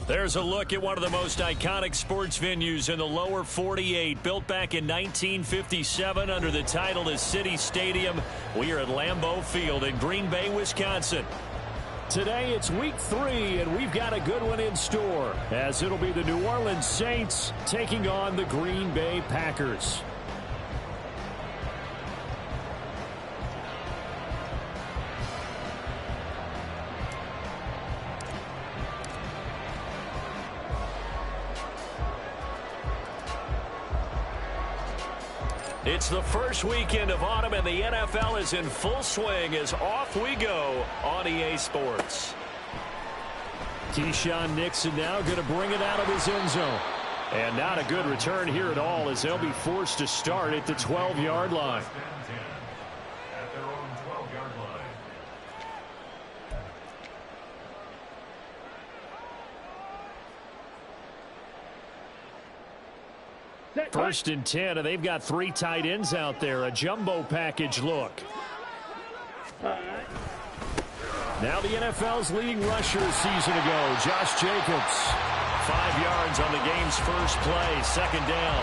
There's a look at one of the most iconic sports venues in the lower 48, built back in 1957 under the title of City Stadium. We are at Lambeau Field in Green Bay, Wisconsin. Today it's week 3, and we've got a good one in store, as it'll be the New Orleans Saints taking on the Green Bay Packers. It's the first weekend of autumn, and the NFL is in full swing as off we go on EA Sports. Keyshawn Nixon now going to bring it out of his end zone. And not a good return here at all, as they'll be forced to start at the 12-yard line. At their own 12-yard line. First and 10, and they've got 3 tight ends out there. A jumbo package look. Now the NFL's leading rusher a season ago, Josh Jacobs. 5 yards on the game's first play, second down.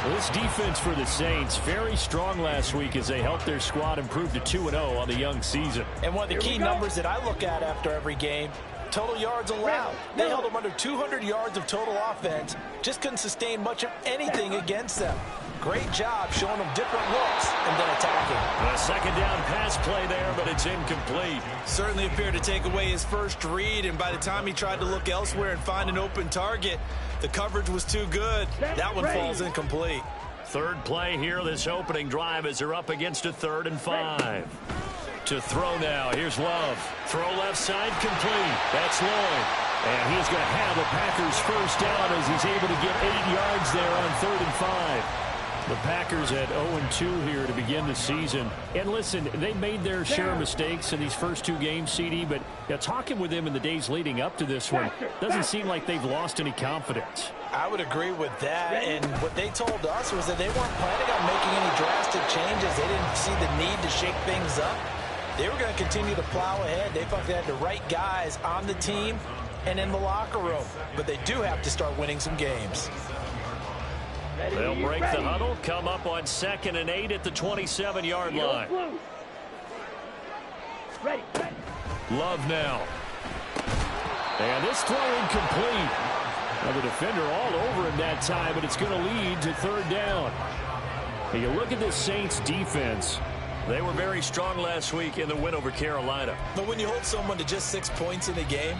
Well, this defense for the Saints, very strong last week as they helped their squad improve to 2-0 on the young season. And one of the key numbers that I look at after every game, total yards allowed. They held them under 200 yards of total offense. Just couldn't sustain much of anything against them. Great job showing them different looks and then attacking. A second down pass play there, but it's incomplete. Certainly appeared to take away his first read, and by the time he tried to look elsewhere and find an open target, the coverage was too good. That one falls incomplete. Third play here, this opening drive, as they're up against a 3rd and 5. To throw now, here's Love. Throw left side, complete. That's Lloyd. And he's going to have the Packers first down as he's able to get 8 yards there on 3rd and 5. The Packers at 0-2 here to begin the season. And listen, they made their share of mistakes in these first 2 games, CD, but talking with them in the days leading up to this one, doesn't seem like they've lost any confidence. I would agree with that, and what they told us was that they weren't planning on making any drastic changes. They didn't see the need to shake things up. They were going to continue to plow ahead. They thought they had the right guys on the team and in the locker room. But they do have to start winning some games. They'll break the huddle, come up on 2nd and 8 at the 27-yard line. Love now. And this throw incomplete. Now the defender all over him that time, but it's going to lead to 3rd down. Hey, you look at this Saints defense. They were very strong last week in the win over Carolina. But when you hold someone to just 6 points in a game,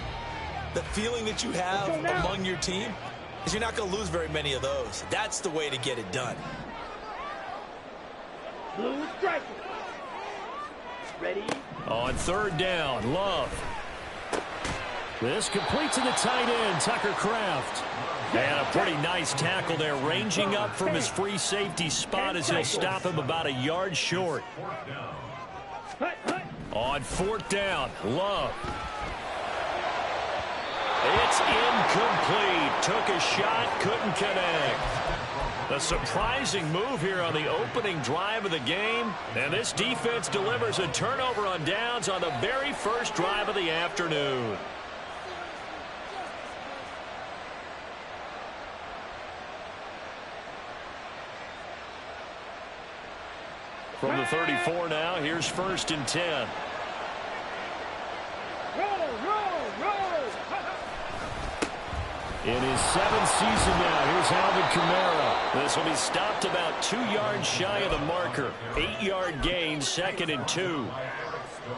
the feeling that you have among your team is you're not going to lose very many of those. That's the way to get it done. Blue striker. Ready? On 3rd down, Love. This complete to the tight end, Tucker Kraft. And a pretty nice tackle there, ranging up from his free safety spot as he'll stop him about a yard short. On 4th down, Love. It's incomplete. Took a shot, couldn't connect. A surprising move here on the opening drive of the game. And this defense delivers a turnover on downs on the very first drive of the afternoon. From the 34 now, here's 1st and 10. In his 7th season now, here's Alvin Kamara. This will be stopped about 2 yards shy of the marker. 8-yard gain, 2nd and 2.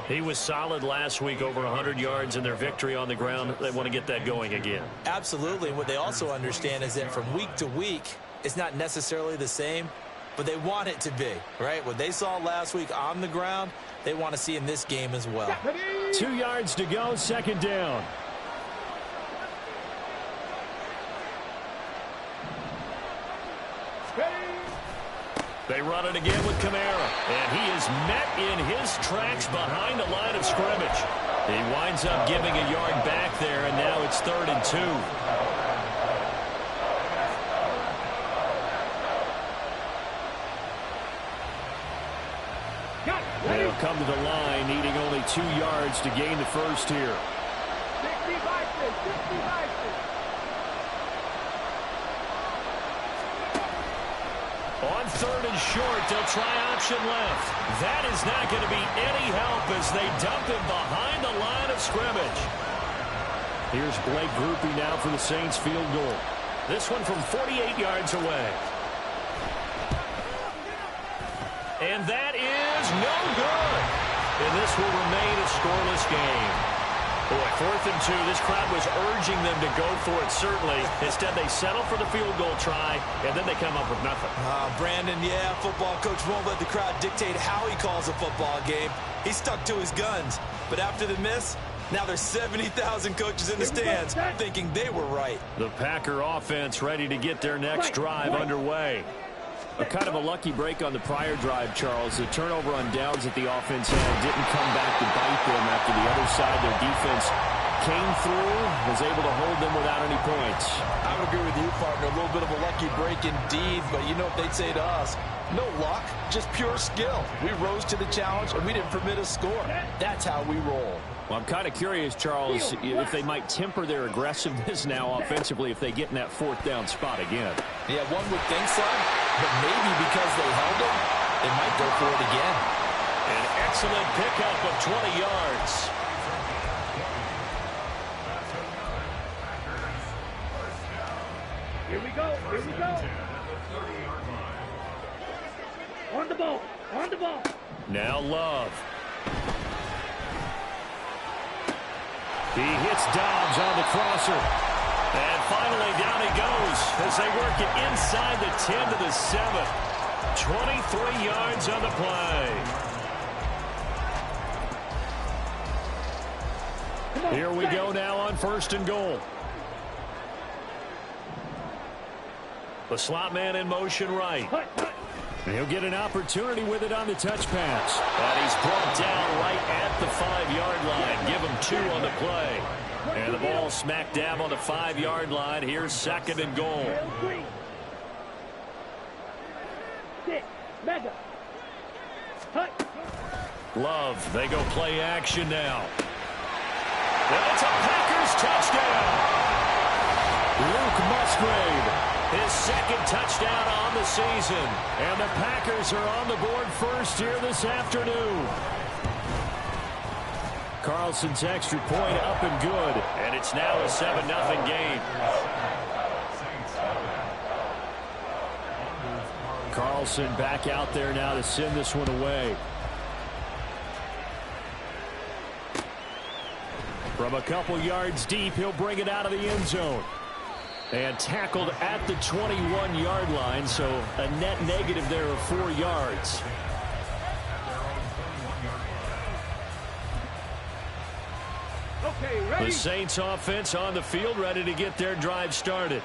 He was solid last week, over 100 yards in their victory on the ground. They want to get that going again. Absolutely. And what they also understand is that from week to week, it's not necessarily the same, but they want it to be, right? What they saw last week on the ground, they want to see in this game as well. 2 yards to go, 2nd down. They run it again with Kamara, and he is met in his tracks behind the line of scrimmage. He winds up giving a yard back there, and now it's 3rd and 2. They'll come to the line, needing only 2 yards to gain the first here. 65 6, 65 6. On third and short, they'll try option left. That is not going to be any help as they dump him behind the line of scrimmage. Here's Blake grouping now for the Saints field goal. This one from 48 yards away. And that is no good. And this will remain a scoreless game. Boy, 4th and 2. This crowd was urging them to go for it, certainly. Instead, they settle for the field goal try, and then they come up with nothing. Brandon, yeah, football coach won't let the crowd dictate how he calls a football game. He stuck to his guns. But after the miss, now there's 70,000 coaches in the stands thinking they were right. The Packer offense ready to get their next drive underway. A kind of a lucky break on the prior drive, Charles. The turnover on downs at the offense end didn't come back to bite them after the other side. Their defense came through, was able to hold them without any points. I would agree with you, partner. A little bit of a lucky break indeed, but you know what they'd say to us? No luck, just pure skill. We rose to the challenge, and we didn't permit a score. That's how we roll. Well, I'm kind of curious, Charles, if they might temper their aggressiveness now offensively if they get in that 4th down spot again. Yeah, one would think so, but maybe because they held them, they might go for it again. An excellent pickup of 20 yards. Here we go. Here we go. On the ball. On the ball. Now Love. He hits Dobbs on the crosser. And finally down he goes as they work it inside the 10 to the 7. 23 yards on the play. Here we go now on 1st and goal. The slot man in motion right. And he'll get an opportunity with it on the touch pass. And he's brought down right at the 5-yard line. Give him 2 on the play. And the ball smack dab on the 5-yard line. Here's 2nd and goal. Love, they go play action now. And it's a Packers touchdown. Luke Musgrave. His 2nd touchdown on the season. And the Packers are on the board first here this afternoon. Carlson's extra point up and good. And it's now a 7-0 game. Carlson back out there now to send this one away. From a couple yards deep, he'll bring it out of the end zone. And tackled at the 21-yard line, so a net negative there of 4 yards. Okay, ready? The Saints offense on the field ready to get their drive started.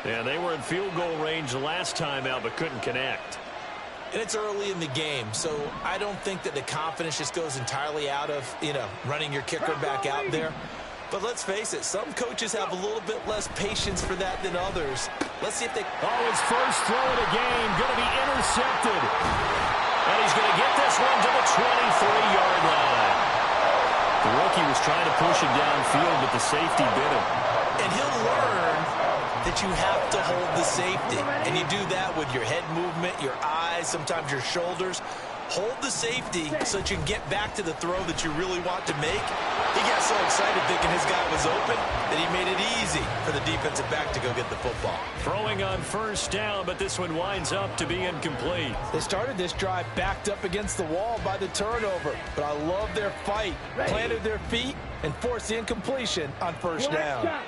And they were in field goal range the last time out but couldn't connect. And it's early in the game, so I don't think that the confidence just goes entirely out of, running your kicker back out there. But let's face it, some coaches have a little bit less patience for that than others. Let's see if they... Oh, his first throw of the game going to be intercepted. And he's going to get this one to the 23-yard line. The rookie was trying to push it downfield, but the safety bit him. And he'll learn that you have to hold the safety. And you do that with your head movement, your eyes, sometimes your shoulders. Hold the safety so that you can get back to the throw that you really want to make. He got so excited thinking his guy was open that he made it easy for the defensive back to go get the football. Throwing on 1st down, but this one winds up to be incomplete. They started this drive backed up against the wall by the turnover, but I love their fight. Planted their feet and forced the incompletion on 1st down.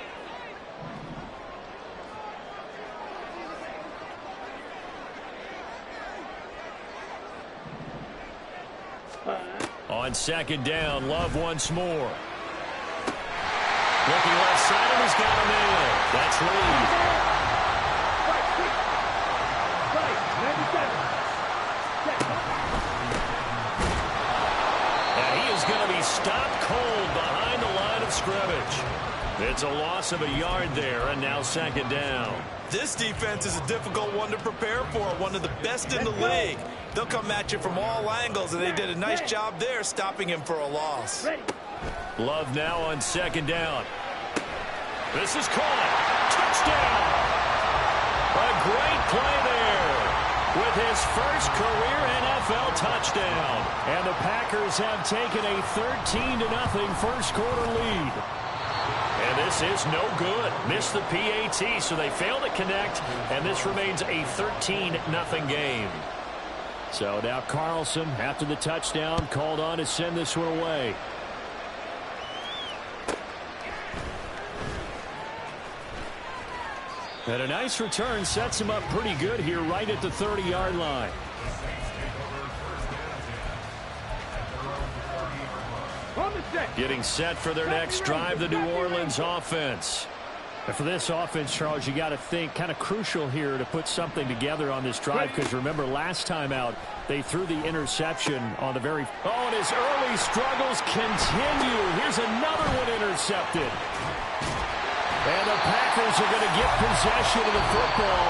On 2nd down, Love once more. Looking left side, and he's got a man. That's Reed. And he is going to be stopped cold behind the line of scrimmage. It's a loss of a yard there, and now 2nd down. This defense is a difficult one to prepare for, one of the best in the league. They'll come at you from all angles, and they did a nice job there stopping him for a loss. Love now on 2nd down. This is caught. Touchdown. A great play there. with his first career NFL touchdown. And the Packers have taken a 13-0 first quarter lead. And this is no good. Missed the PAT, so they fail to connect, and this remains a 13-0 game. So now Carlson, after the touchdown, called on to send this one away. And a nice return sets him up pretty good here right at the 30-yard line. Getting set for their next drive, the New Orleans offense. And for this offense, Charles, you got to think kind of crucial here to put something together on this drive, because remember last time out they threw the interception on the very... Oh, and his early struggles continue. Here's another one intercepted. And the Packers are going to get possession of the football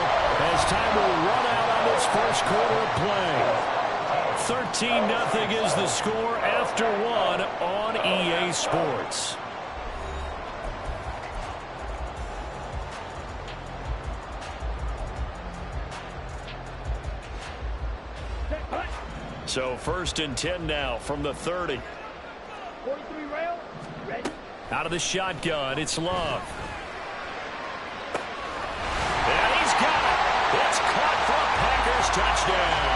as time will run out on this first quarter of play. 13-0 is the score after one on EA Sports. So 1st and 10 now from the 30. 43 rail, ready. Out of the shotgun, it's Love. And he's got it. It's caught for a Packers touchdown.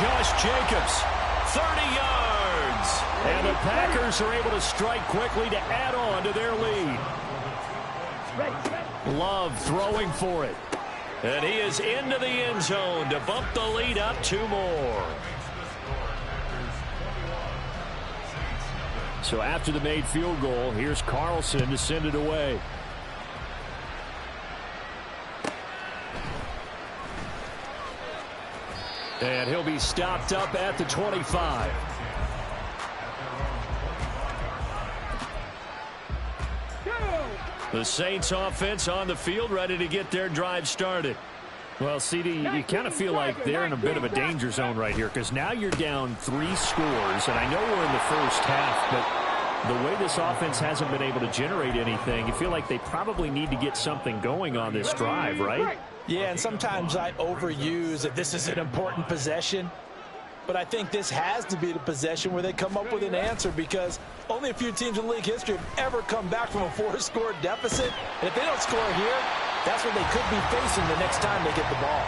Josh Jacobs, 30 yards. And the Packers are able to strike quickly to add on to their lead. Love throwing for it. And he is into the end zone to bump the lead up 2 more. So after the made field goal, here's Carlson to send it away. And he'll be stopped up at the 25. The Saints offense on the field ready to get their drive started. Well, CD, you kind of feel like they're in a bit of a danger zone right here, because now you're down 3 scores, and I know we're in the first half, but the way this offense hasn't been able to generate anything, you feel like they probably need to get something going on this drive, right? Yeah, and sometimes I overuse that this is an important possession. But I think this has to be the possession where they come up with an answer, because only a few teams in league history have ever come back from a 4-score deficit. And if they don't score here, that's what they could be facing the next time they get the ball.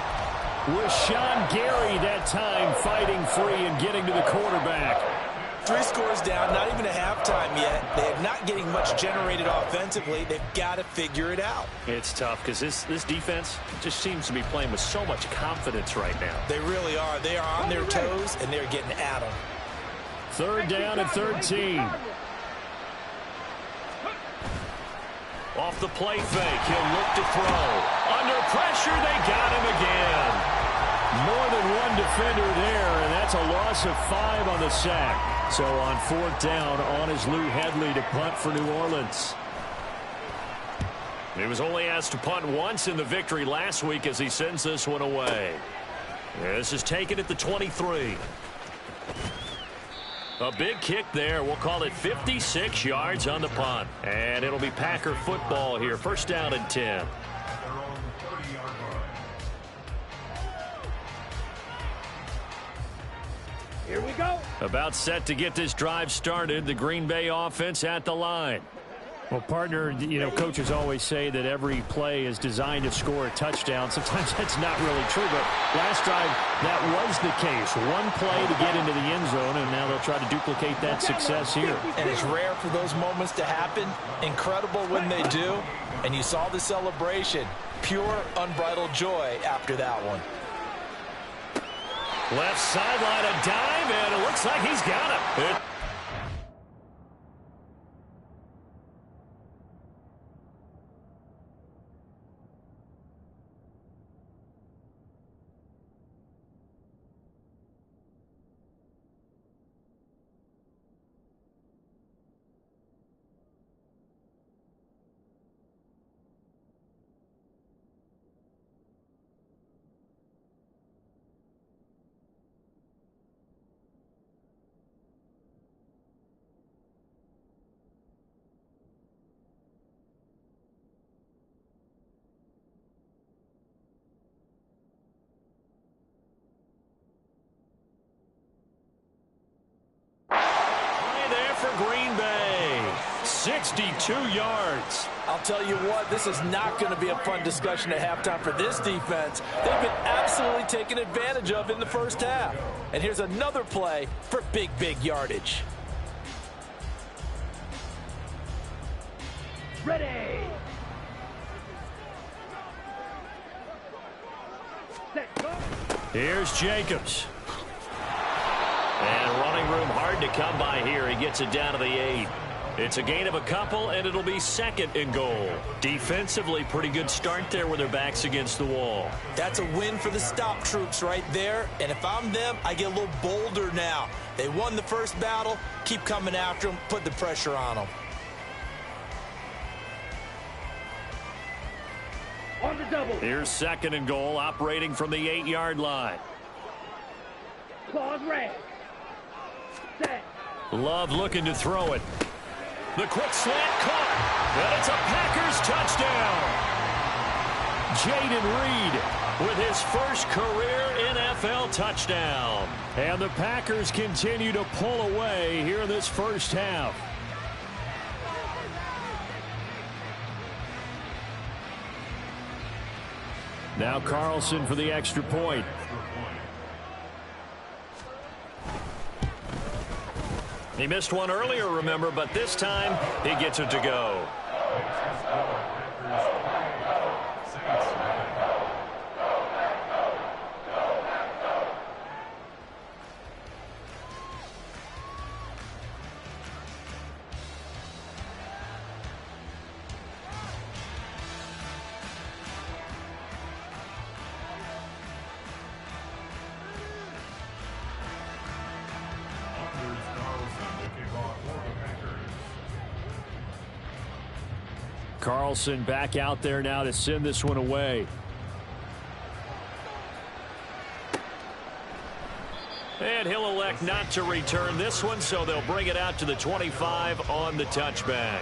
With Sean Gary that time fighting free and getting to the quarterback. 3 scores down, not even a halftime yet. They're not getting much generated offensively. They've got to figure it out. It's tough because this defense just seems to be playing with so much confidence right now. They really are. They are on their toes, and they're getting at them. 3rd down and 13. Off the play fake, he'll look to throw. Under pressure, they got him again. More than one defender there, and that's a loss of 5 on the sack. So on 4th down, on is Lou Hedley to punt for New Orleans. He was only asked to punt once in the victory last week as he sends this one away. This is taken at the 23. A big kick there. We'll call it 56 yards on the punt. And it'll be Packer football here. 1st down and 10. Here we go. About set to get this drive started. The Green Bay offense at the line. Well, partner, you know, coaches always say that every play is designed to score a touchdown. Sometimes that's not really true, but last drive, that was the case. One play to get into the end zone, and now they'll try to duplicate that success here. And it's rare for those moments to happen. Incredible when they do. And you saw the celebration. Pure, unbridled joy after that one. Left sideline, a dive, and it looks like he's got it. 62 yards. I'll tell you what, this is not going to be a fun discussion at halftime for this defense. They've been absolutely taken advantage of in the first half. And here's another play for big yardage. Ready. Set, go. Here's Jacobs. And running room hard to come by here. He gets it down to the 8. It's a gain of a couple, and it'll be 2nd and goal. Defensively, pretty good start there with their backs against the wall. That's a win for the stop troops right there. And if I'm them, I get a little bolder now. They won the first battle. Keep coming after them. Put the pressure on them. On the double. Here's 2nd and goal, operating from the 8-yard line. Claws red. Set. Love looking to throw it. The quick slant caught. And it's a Packers touchdown. Jaden Reed with his first career NFL touchdown. And the Packers continue to pull away here in this first half. Now Carlson for the extra point. He missed one earlier, remember, but this time he gets it to go. Carlson back out there now to send this one away. And he'll elect not to return this one, so they'll bring it out to the 25 on the touchback.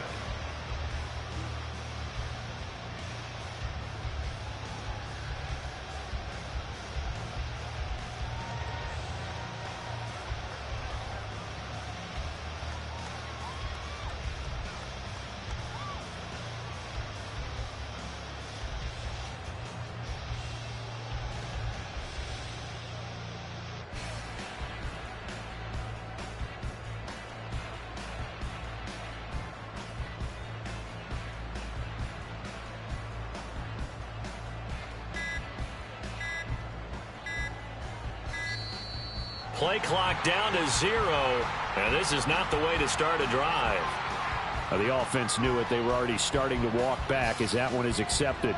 Play clock down to 0, and this is not the way to start a drive. The offense knew it. They were already starting to walk back as that one is accepted.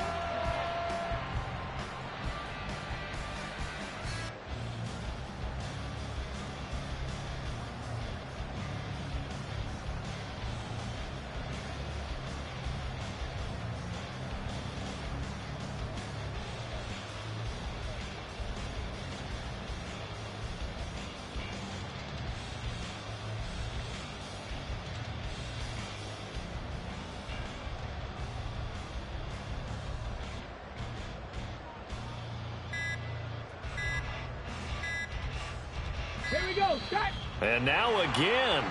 Here we go. Start. And now again,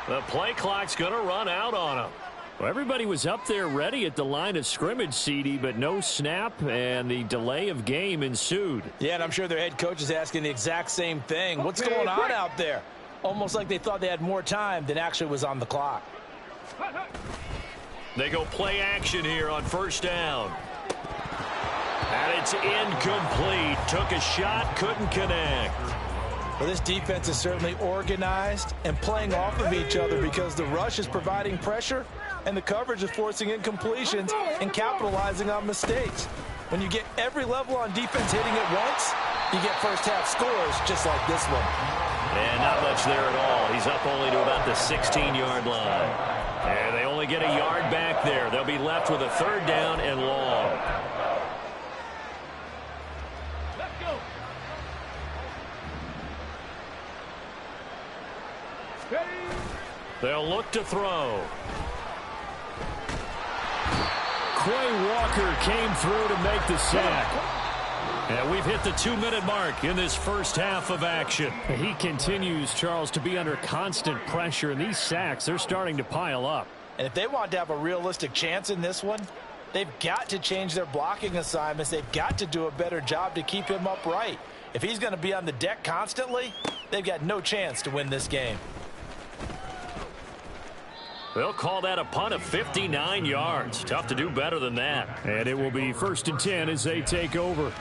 the play clock's going to run out on them. Well, everybody was up there ready at the line of scrimmage, CD, but no snap, and the delay of game ensued. Yeah, and I'm sure their head coach is asking the exact same thing. What's going on out there? Almost like they thought they had more time than actually was on the clock. They go play action here on first down. And it's incomplete. Took a shot, couldn't connect. Well, this defense is certainly organized and playing off of each other because the rush is providing pressure and the coverage is forcing incompletions and capitalizing on mistakes. When you get every level on defense hitting at once, you get first half scores just like this one. And not much there at all. He's up only to about the 16-yard line. And they only get a yard back there. They'll be left with a 3rd down and long. Let's go. Ready. They'll look to throw. Quay Walker came through to make the sack. And we've hit the 2-minute mark in this first half of action. He continues, Charles, to be under constant pressure, and these sacks, they're starting to pile up. And if they want to have a realistic chance in this one, they've got to change their blocking assignments. They've got to do a better job to keep him upright. If he's going to be on the deck constantly, they've got no chance to win this game. They'll call that a punt of 59 yards. Tough to do better than that. And it will be 1st and 10 as they take over.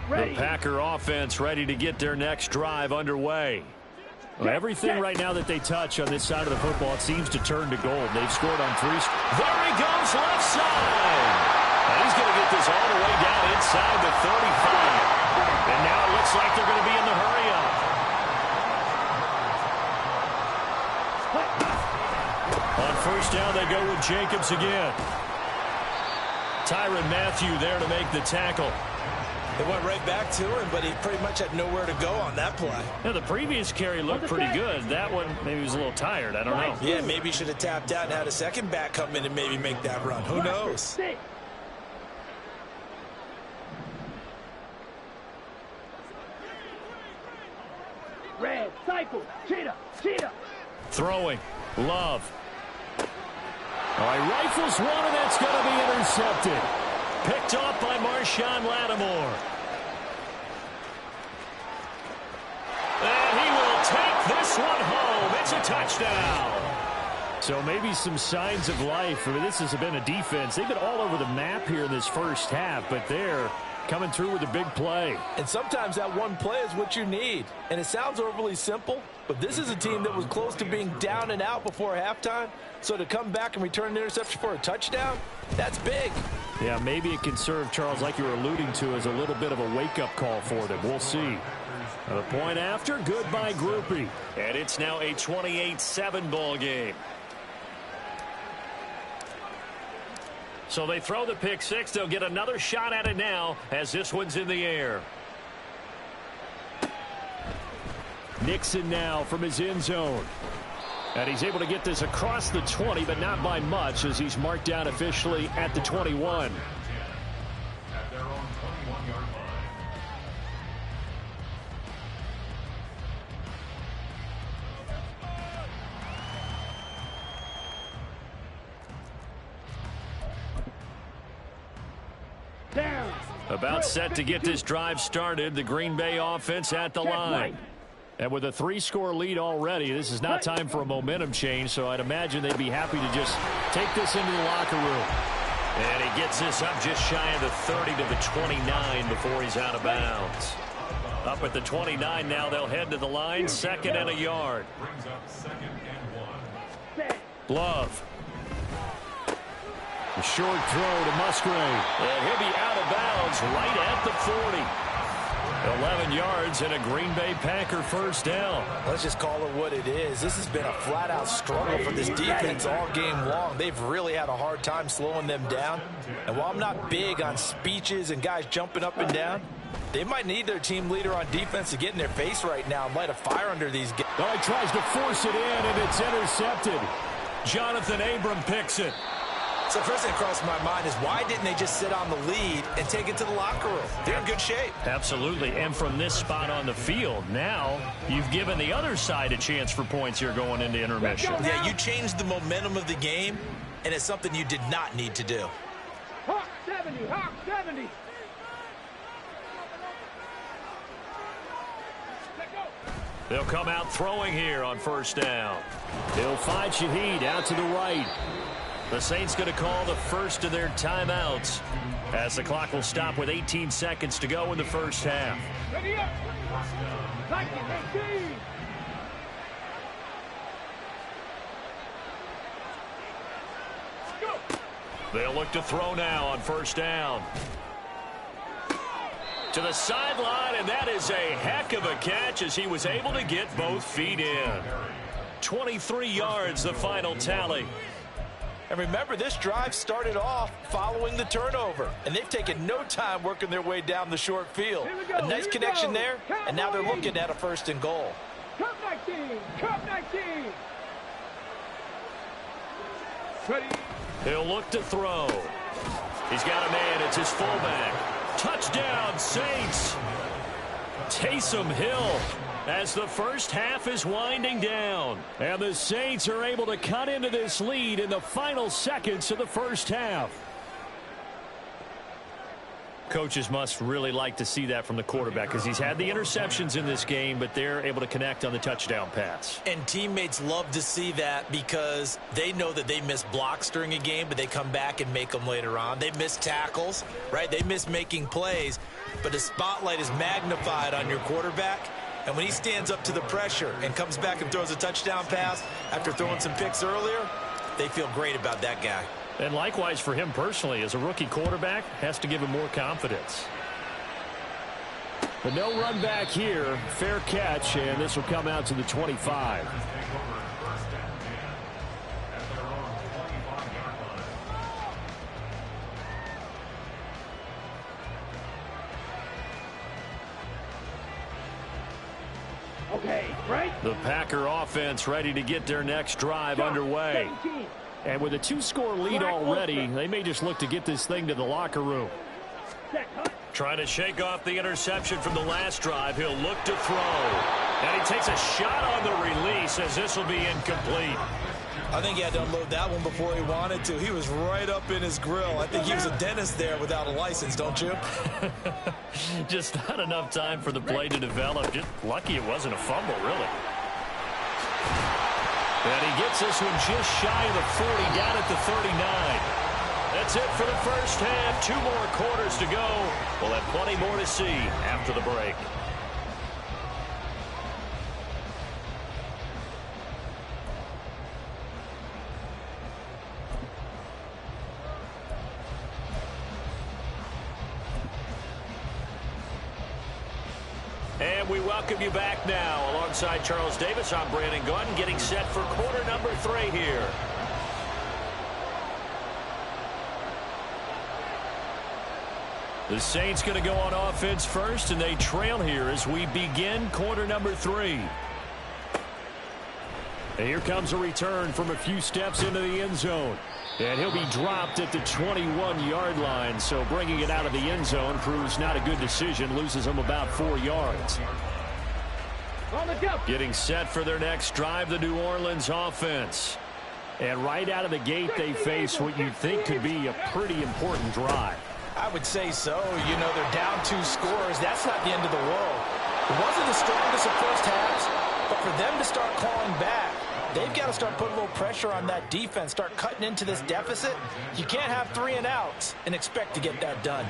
The Packer offense ready to get their next drive underway. Well, everything right now that they touch on this side of the football, it seems to turn to gold. They've scored on 3. There he goes, left side. And he's going to get this all the way down inside the 35. And now it looks like they're going to be in the hurry-up. On 1st down, they go with Jacobs again. Tyrann Mathieu there to make the tackle. They went right back to him, but he pretty much had nowhere to go on that play. Yeah, the previous carry looked pretty good. That one, maybe he was a little tired. I don't know. Yeah, maybe he should have tapped out and had a second back come in and maybe make that run. Who knows? Red, cycle, cheetah, cheetah. Throwing, Love. Oh, he rifles one, and that's going to be intercepted. Picked off by Marshawn Lattimore. And he will take this one home. It's a touchdown. So maybe some signs of life. I mean, this has been a defense. They've been all over the map here in this first half, but they're coming through with a big play. And sometimes that one play is what you need. And it sounds overly simple, but this is a team that was close to being down and out before halftime. So to come back and return an interception for a touchdown, that's big. Yeah, maybe it can serve, Charles, like you were alluding to, as a little bit of a wake-up call for them. We'll see. The point after, goodbye, groupie. And it's now a 28-7 ball game. So they throw the pick six. They'll get another shot at it now as this one's in the air. Nixon now from his end zone. And he's able to get this across the 20, but not by much, as he's marked down officially at the 21. At their own 21-yard line. Down. About set to get this drive started. The Green Bay offense at the line. And with a 3-score lead already, this is not time for a momentum change, so I'd imagine they'd be happy to just take this into the locker room. And he gets this up just shy of the 30 to the 29 before he's out of bounds. Up at the 29 now, they'll head to the line, 2nd and a yard. Brings up 2nd and 1. Love. A short throw to Musgrave. And he'll be out of bounds right at the 40. 11 yards and a Green Bay Packer first down. Let's just call it what it is. This has been a flat-out struggle for this defense all game long. They've really had a hard time slowing them down. And while I'm not big on speeches and guys jumping up and down, they might need their team leader on defense to get in their face right now and light a fire under these guys. Oh, he tries to force it in, and it's intercepted. Jonathan Abram picks it. So first thing that crossed my mind is, why didn't they just sit on the lead and take it to the locker room? They're in good shape. Absolutely. And from this spot on the field, now you've given the other side a chance for points here going into intermission. Yeah, you changed the momentum of the game, and it's something you did not need to do. Hawk 70, Hawk 70. They'll come out throwing here on 1st down. They'll find Shaheed out to the right. The Saints going to call the first of their timeouts as the clock will stop with 18 seconds to go in the first half. Ready up. Like it, 18. Go. They'll look to throw now on 1st down. To the sideline, and that is a heck of a catch as he was able to get both feet in. 23 yards, the final tally. And remember, this drive started off following the turnover, and they've taken no time working their way down the short field. A nice connection there, and now they're looking at a 1st and goal. Cup 19, Cup 19. Ready. He'll look to throw. He's got a man. It's his fullback. Touchdown, Saints. Taysom Hill as the first half is winding down. And the Saints are able to cut into this lead in the final seconds of the first half. Coaches must really like to see that from the quarterback because he's had the interceptions in this game, but they're able to connect on the touchdown pass. And teammates love to see that because they know that they miss blocks during a game, but they come back and make them later on. They miss tackles, right? They miss making plays, but the spotlight is magnified on your quarterback. And when he stands up to the pressure and comes back and throws a touchdown pass after throwing some picks earlier, they feel great about that guy. And likewise for him personally, as a rookie quarterback, has to give him more confidence. But no run back here. Fair catch, and this will come out to the 25. Okay, right? The Packer offense ready to get their next drive underway. 17. And with a 2-score lead already, they may just look to get this thing to the locker room. Trying to shake off the interception from the last drive. He'll look to throw. And he takes a shot on the release as this will be incomplete. I think he had to unload that one before he wanted to. He was right up in his grill. I think he was a dentist there without a license, don't you? Just not enough time for the play to develop. Just lucky it wasn't a fumble, really. And he gets this one just shy of the 40, down at the 39. That's it for the first half. 2 more quarters to go. We'll have plenty more to see after the break. And we welcome you back now. Alongside Charles Davis, I'm Brandon Gunn, getting set for quarter number 3 here. The Saints going to go on offense first, and they trail here as we begin quarter number 3. And here comes a return from a few steps into the end zone. And he'll be dropped at the 21-yard line, so bringing it out of the end zone proves not a good decision, loses him about 4 yards. Getting set for their next drive, the New Orleans offense. And right out of the gate, they face what you'd think could be a pretty important drive. I would say so. You know, they're down 2 scores. That's not the end of the world. It wasn't the strongest of first halves, but for them to start clawing back, they've got to start putting a little pressure on that defense, start cutting into this deficit. You can't have 3 and outs and expect to get that done.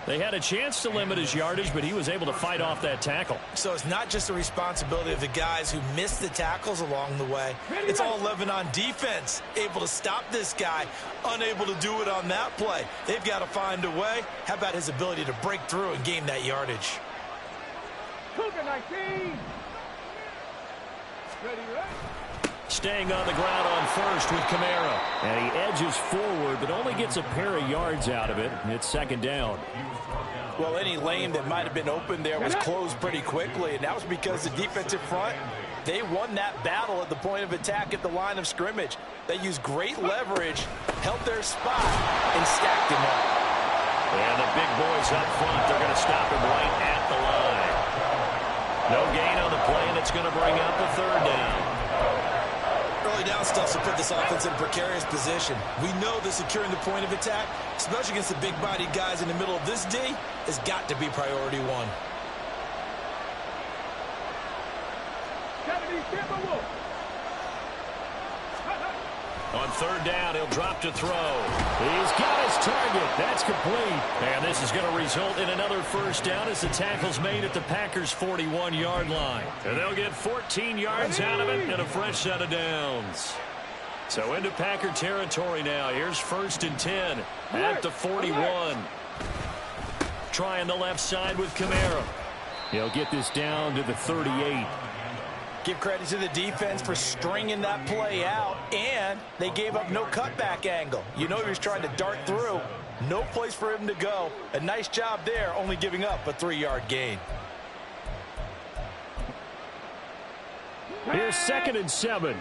They had a chance to limit his yardage, but he was able to fight off that tackle. So it's not just the responsibility of the guys who missed the tackles along the way. It's all 11 on defense, able to stop this guy, unable to do it on that play. They've got to find a way. How about his ability to break through and gain that yardage? Cougar 19. Ready, right? Staying on the ground on first with Kamara. And he edges forward, but only gets a pair of yards out of it. It's second down. Well, any lane that might have been open there was closed pretty quickly, and that was because the defensive front, they won that battle at the point of attack at the line of scrimmage. They used great leverage, held their spot, and stacked him up. And the big boys up front, they're going to stop him right at the line. No gain on the play, and it's going to bring up a third down. Early down stuff will put this offense in a precarious position. We know that securing the point of attack, especially against the big-bodied guys in the middle of this D, has got to be priority 1. On third down, he'll drop to throw. He's got his target. That's complete. And this is going to result in another first down as the tackle's made at the Packers' 41-yard line. And they'll get 14 yards out of it and a fresh set of downs. So into Packer territory now. Here's 1st and 10 at the 41. Trying the left side with Kamara. He'll get this down to the 38. Give credit to the defense for stringing that play out, and they gave up no cutback angle. You know he was trying to dart through. No place for him to go. A nice job there, only giving up a 3-yard gain. Here's 2nd and 7.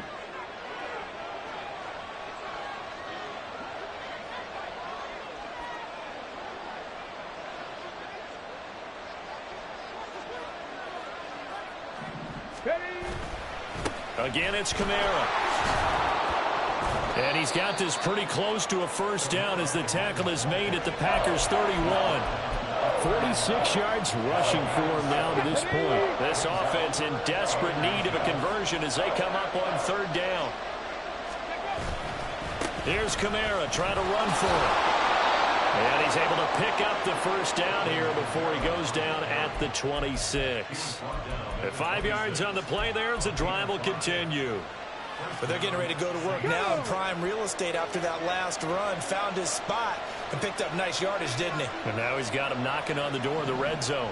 Again, it's Kamara. And he's got this pretty close to a first down as the tackle is made at the Packers' 31. 46 yards rushing for him now to this point. This offense in desperate need of a conversion as they come up on third down. Here's Kamara trying to run for it. And he's able to pick up the first down here before he goes down at the 26. At 5 yards on the play there as the drive will continue. But they're getting ready to go to work now in prime real estate after that last run. Found his spot and picked up nice yardage, didn't he? And now he's got him knocking on the door of the red zone.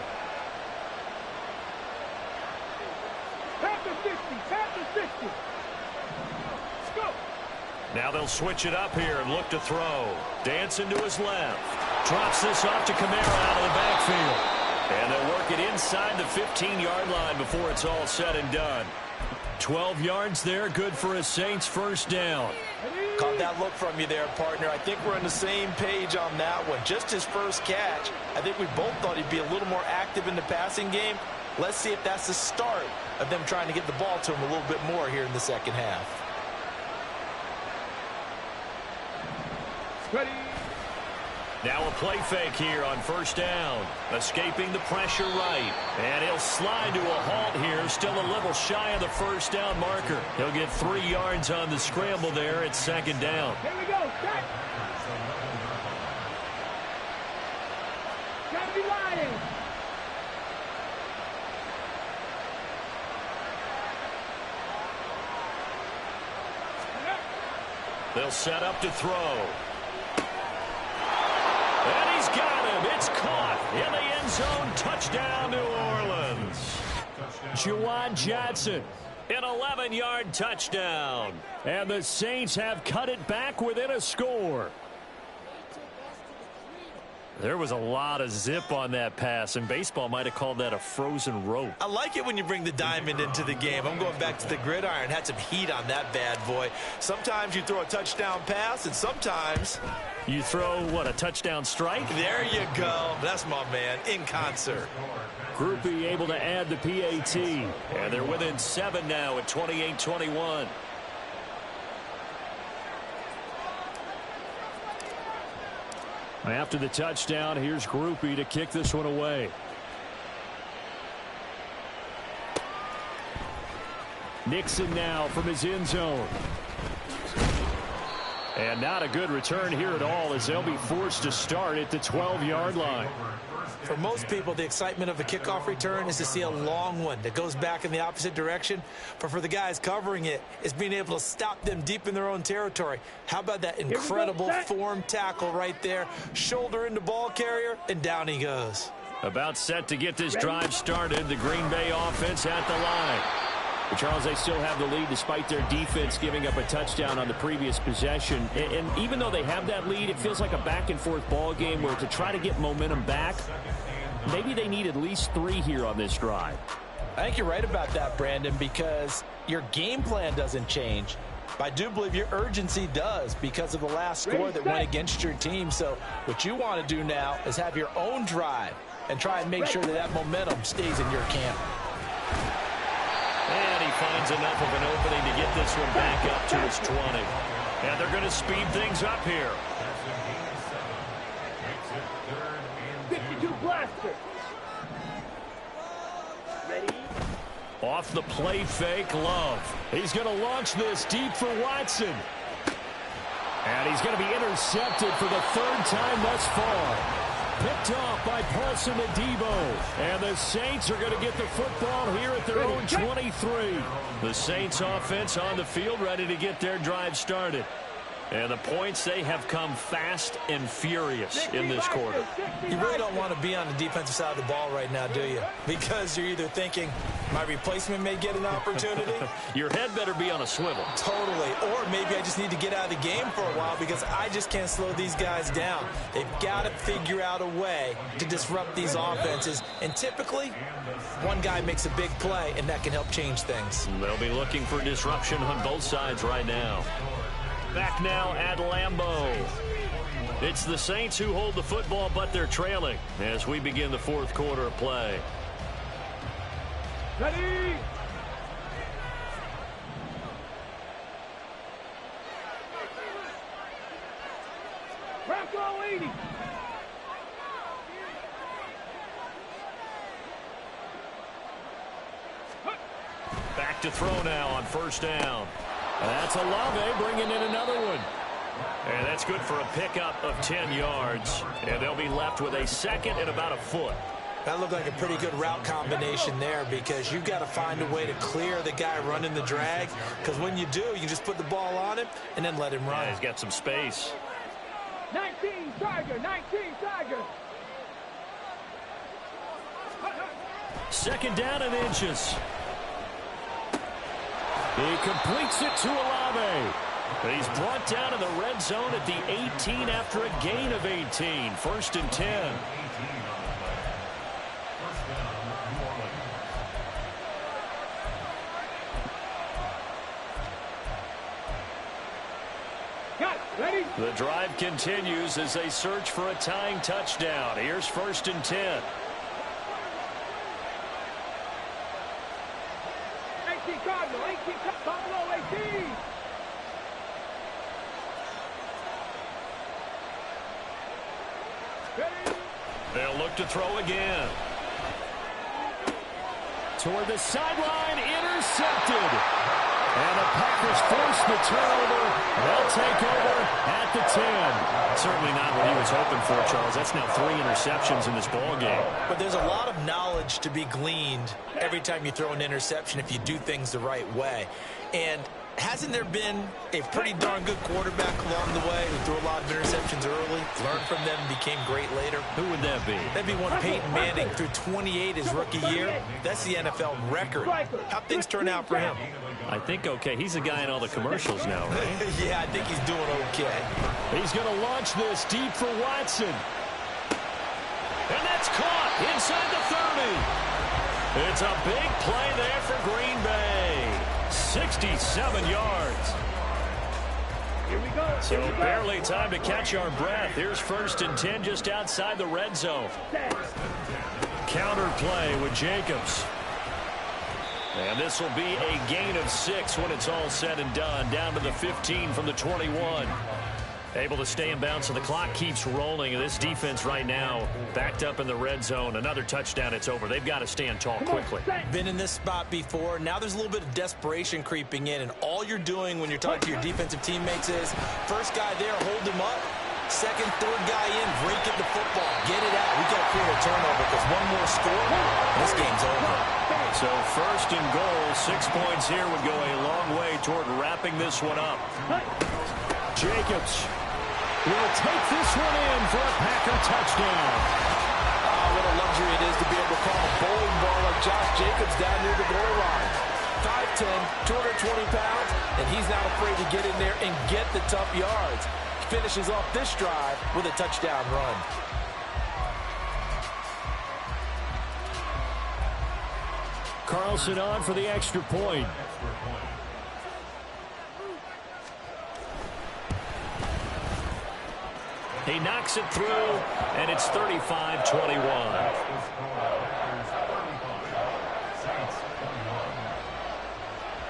Tap the 50. Tap the 50. Let's go. Now they'll switch it up here and look to throw. Dancing to his left. Drops this off to Kamara out of the backfield. And they'll work it inside the 15-yard line before it's all said and done. 12 yards there, good for a Saints first down. Caught that look from you there, partner. I think we're on the same page on that one. Just his first catch. I think we both thought he'd be a little more active in the passing game. Let's see if that's the start of them trying to get the ball to him a little bit more here in the second half. Ready. Now a play fake here on first down. Escaping the pressure right. And he'll slide to a halt here. Still a little shy of the first down marker. He'll get 3 yards on the scramble there at second down. Here we go. Set. Gotta be lying. They'll set up to throw. And he's got him. It's caught in the end zone. Touchdown, New Orleans. Juwan Johnson, an 11-yard touchdown. And the Saints have cut it back within a score. There was a lot of zip on that pass, and baseball might have called that a frozen rope. I like it when you bring the diamond into the game. I'm going back to the gridiron. Had some heat on that bad boy. Sometimes you throw a touchdown pass, and sometimes you throw, what, a touchdown strike? There you go. That's my man, in concert. Group B able to add the PAT. And they're within 7 now at 28-21. After the touchdown, here's Groupie to kick this one away. Nixon now from his end zone. And not a good return here at all as they'll be forced to start at the 12-yard line. For most people, the excitement of a kickoff return is to see a long one that goes back in the opposite direction. But for the guys covering it, it's being able to stop them deep in their own territory. How about that incredible form tackle right there? Shoulder into ball carrier, and down he goes. About set to get this drive started. The Green Bay offense at the line. But Charles, they still have the lead despite their defense giving up a touchdown on the previous possession. And even though they have that lead, it feels like a back-and-forth ball game where to try to get momentum back, maybe they need at least 3 here on this drive. I think you're right about that, Brandon, because your game plan doesn't change. But I do believe your urgency does because of the last score that went against your team. So what you want to do now is have your own drive and try and make sure that that momentum stays in your camp. And he finds enough of an opening to get this one back up to his 20. And they're going to speed things up here. 52 blaster. Ready? Off the play fake, Love. He's going to launch this deep for Watson. And he's going to be intercepted for the 3rd time thus far. Picked off by Paulson Adebo. And the Saints are going to get the football here at their own 23. The Saints offense on the field ready to get their drive started. And the points, they have come fast and furious in this quarter. You really don't want to be on the defensive side of the ball right now, do you? Because you're either thinking, my replacement may get an opportunity. Your head better be on a swivel. Totally. Or maybe I just need to get out of the game for a while because I just can't slow these guys down. They've got to figure out a way to disrupt these offenses. And typically, one guy makes a big play, and that can help change things. They'll be looking for disruption on both sides right now. Back now at Lambeau. It's the Saints who hold the football, but they're trailing as we begin the 4th quarter of play. Ready? Back to throw now on first down. That's Olave bringing in another one. And that's good for a pickup of 10 yards. And they'll be left with a second and about a foot. That looked like a pretty good route combination there because you've got to find a way to clear the guy running the drag. Because when you do, you just put the ball on him and then let him run. Yeah, he's got some space. 19 Tiger, 19 Tiger. Second down and inches. He completes it to Olave. He's brought down in the red zone at the 18 after a gain of 18. First and 10. Ready? The drive continues as they search for a tying touchdown. Here's first and 10. 18 Cardinal, 18 Cardinal, 18. Ready? They'll look to throw again. Toward the sideline, intercepted. And the Packers force the turnover. They'll take over at the 10. Certainly not what he was hoping for, Charles. That's now 3 interceptions in this ball game. But there's a lot of knowledge to be gleaned every time you throw an interception if you do things the right way. And hasn't there been a pretty darn good quarterback along the way who threw a lot of interceptions early, learned from them, and became great later? Who would that be? That'd be one Peyton Manning threw 28 his rookie year. That's the NFL record. How'd things turn out for him? I think okay. He's the guy in all the commercials now, right? Yeah, I think he's doing okay. He's going to launch this deep for Watson. And that's caught inside the 30. It's a big play there for Green Bay. 67 yards. Here we go. So barely time to catch our breath. Here's first and 10 just outside the red zone. Counter play with Jacobs. And this will be a gain of 6 when it's all said and done. Down to the 15 from the 21. Able to stay in bounds, so the clock keeps rolling. This defense right now backed up in the red zone. Another touchdown, it's over. They've got to stand tall quickly. Been in this spot before. Now there's a little bit of desperation creeping in, and all you're doing when you're talking to your defensive teammates is first guy there, hold him up. Second, third guy in, break it the football. Get it out. We got to create a turnover because one more score, this game's over. So first and goal, 6 points here would go a long way toward wrapping this one up. Jacobs will take this one in for a Packer touchdown. Oh, what a luxury it is to be able to call a bowling ball like Josh Jacobs down near the goal line. 5'10", 220 pounds, and he's not afraid to get in there and get the tough yards. Finishes off this drive with a touchdown run. Carlson on for the extra point. He knocks it through, and it's 35-21.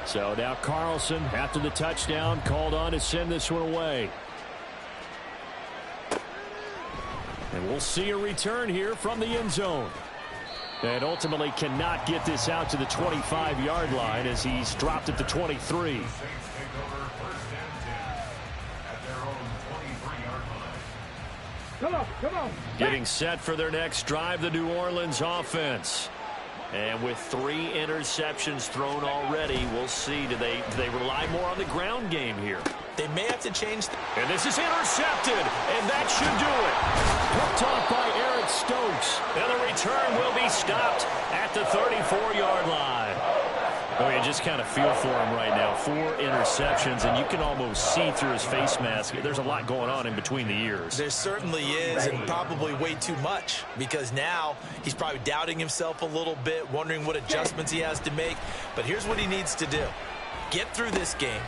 So now Carlson, after the touchdown, called on to send this one away. And we'll see a return here from the end zone. And ultimately cannot get this out to the 25-yard line as he's dropped at the 23. Come on, come on. Getting set for their next drive, the New Orleans offense. And with 3 interceptions thrown already, we'll see. Do they rely more on the ground game here? They may have to change. And this is intercepted, and that should do it. Picked off by Eric Stokes. And the return will be stopped at the 34-yard line. Oh, you just kind of feel for him right now. 4 interceptions, and you can almost see through his face mask. There's a lot going on in between the ears. There certainly is, and probably way too much, because now he's probably doubting himself a little bit, wondering what adjustments he has to make. But here's what he needs to do. Get through this game.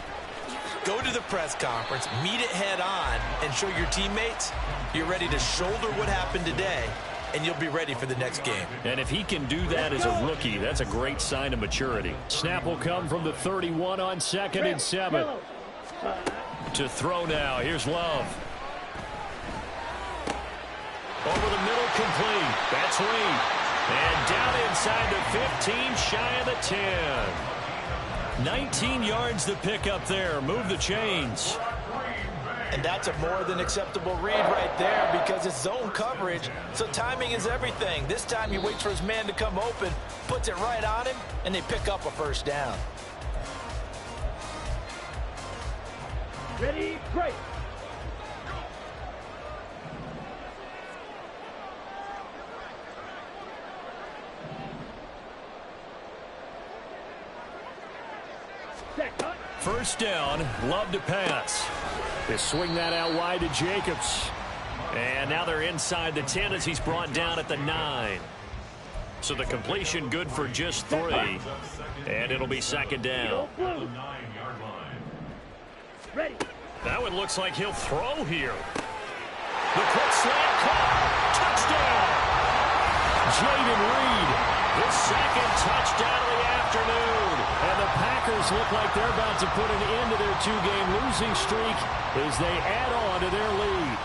Go to the press conference, meet it head on, and show your teammates you're ready to shoulder what happened today, and you'll be ready for the next game. And if he can do that as a rookie, that's a great sign of maturity. Snap will come from the 31 on 2nd and 7. To throw now, here's Love. Over the middle, complete. That's Reed. And down inside the 15, shy of the 10. 19 yards to pick up there. Move the chains. And that's a more than acceptable read right there because it's zone coverage, so timing is everything. This time he waits for his man to come open, puts it right on him, and they pick up a first down. Ready, break. First down, Love to pass. They swing that out wide to Jacobs. And now they're inside the 10 as he's brought down at the 9. So the completion good for just 3. And it'll be second down. Ready. That one looks like he'll throw here. The quick slant caught. Touchdown. Jaden Reed, the second touchdown of the afternoon. And the Packers look like they're about to put an end to their 2-game losing streak as they add on to their lead.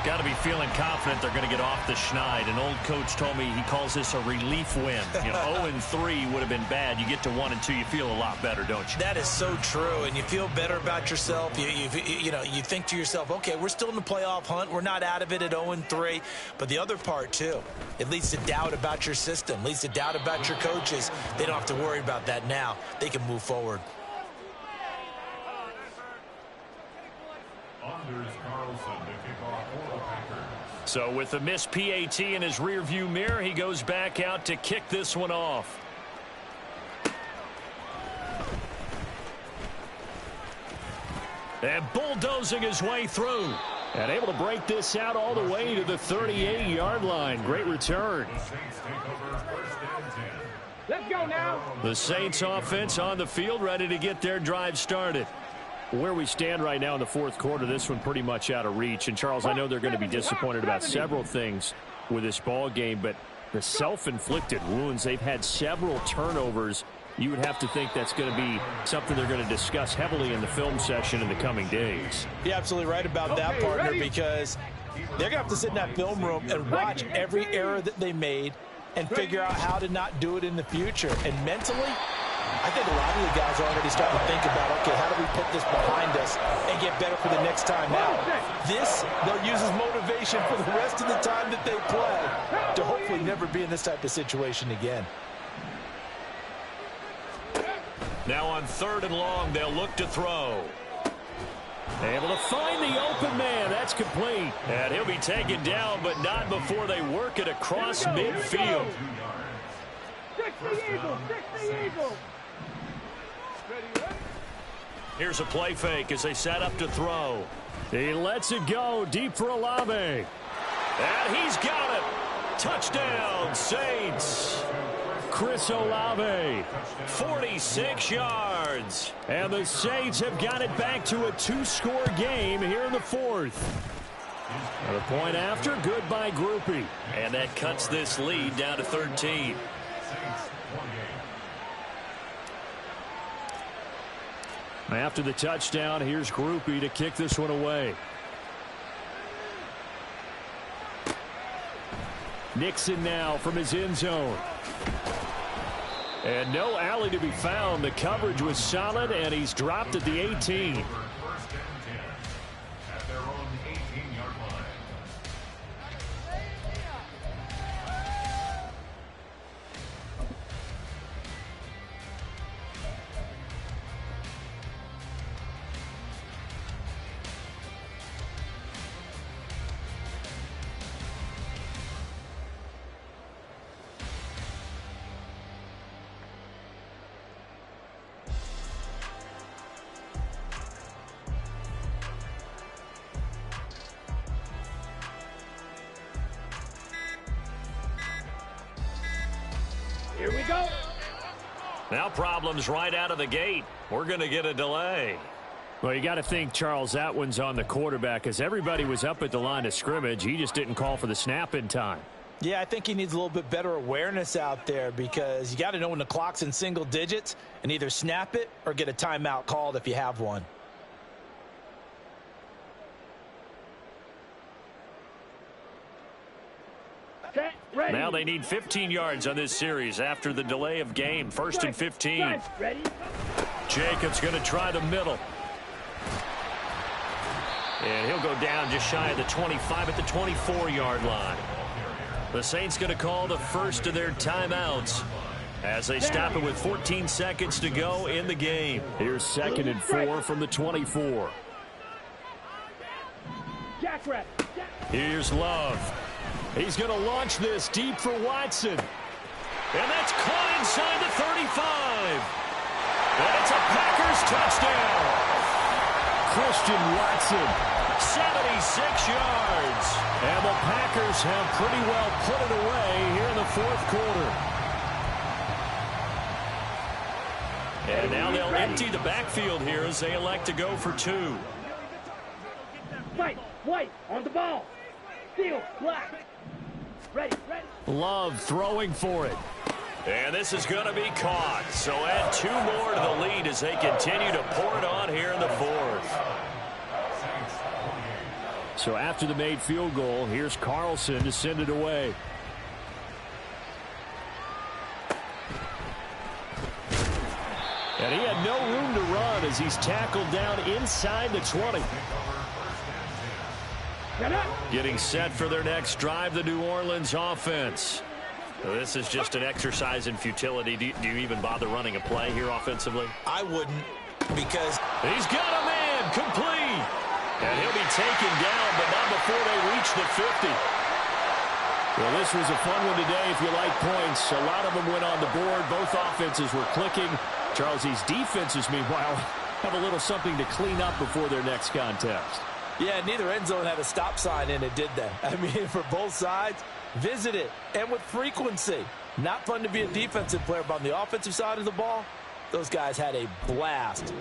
Got to be feeling confident they're going to get off the schneid. An old coach told me he calls this a relief win. 0-3 would have been bad. You get to 1-2, you feel a lot better, don't you? That is so true, and you feel better about yourself. You think to yourself, okay, we're still in the playoff hunt. We're not out of it at 0-3. But the other part, too, it leads to doubt about your system, leads to doubt about your coaches. They don't have to worry about that now. They can move forward. So with the missed PAT in his rearview mirror, he goes back out to kick this one off. And bulldozing his way through. And able to break this out all the way to the 38-yard line. Great return. Let's go now. The Saints offense on the field, ready to get their drive started. Where we stand right now in the fourth quarter, this one pretty much out of reach. And, Charles, I know they're going to be disappointed about several things with this ball game, but the self-inflicted wounds, they've had several turnovers. You would have to think that's going to be something they're going to discuss heavily in the film session in the coming days. You're absolutely right about that, partner, because they're going to have to sit in that film room and watch every error that they made and figure out how to not do it in the future. And mentally, I think a lot of the guys are already starting to think about, okay, how do we put this behind us and get better for the next time out? This, they'll use as motivation for the rest of the time that they play to hopefully never be in this type of situation again. Now on 3rd and long, they'll look to throw. Able to find the open man. That's complete. And he'll be taken down, but not before they work it across midfield. 60 Eagles, 60 Eagles. Here's a play fake as they set up to throw. He lets it go deep for Olave. And he's got it. Touchdown, Saints. Chris Olave, 46 yards. And the Saints have got it back to a 2-score game here in the 4th. And a point after, good by Groupie. And that cuts this lead down to 13. After the touchdown, here's Groupie to kick this one away. Nixon now from his end zone. And no alley to be found. The coverage was solid, and he's dropped at the 18. Here we go. Now problems right out of the gate. We're going to get a delay. Well, you got to think, Charles, that one's on the quarterback because everybody was up at the line of scrimmage. He just didn't call for the snap in time. Yeah, I think he needs a little bit better awareness out there because you got to know when the clock's in single digits and either snap it or get a timeout called if you have one. Set, ready. Now they need 15 yards on this series after the delay of game. 1st and 15. Set, ready. Jacobs going to try the middle. And he'll go down just shy of the 25 at the 24-yard line. The Saints going to call the first of their timeouts as they stop it with 14 seconds to go in the game. Here's 2nd and 4 from the 24. Jackrabbit. Here's Love. He's going to launch this deep for Watson. And that's caught inside the 35. And it's a Packers touchdown. Christian Watson, 76 yards. And the Packers have pretty well put it away here in the 4th quarter. And now they'll empty the backfield here as they elect to go for 2. White on the ball. Steal, black. Ready. Love throwing for it. And this is going to be caught. So add 2 more to the lead as they continue to pour it on here in the 4th. So after the made field goal, here's Carlson to send it away. And he had no room to run as he's tackled down inside the 20. Getting set for their next drive, the New Orleans offense. So this is just an exercise in futility. Do you even bother running a play here offensively? I wouldn't, because he's got a man complete. And he'll be taken down, but not before they reach the 50. Well, this was a fun one today if you like points. A lot of them went on the board. Both offenses were clicking. Charles, these defenses, meanwhile, have a little something to clean up before their next contest. Yeah, neither end zone had a stop sign in it, did they? I mean, for both sides, visit it, and with frequency. Not fun to be a defensive player, but on the offensive side of the ball, those guys had a blast.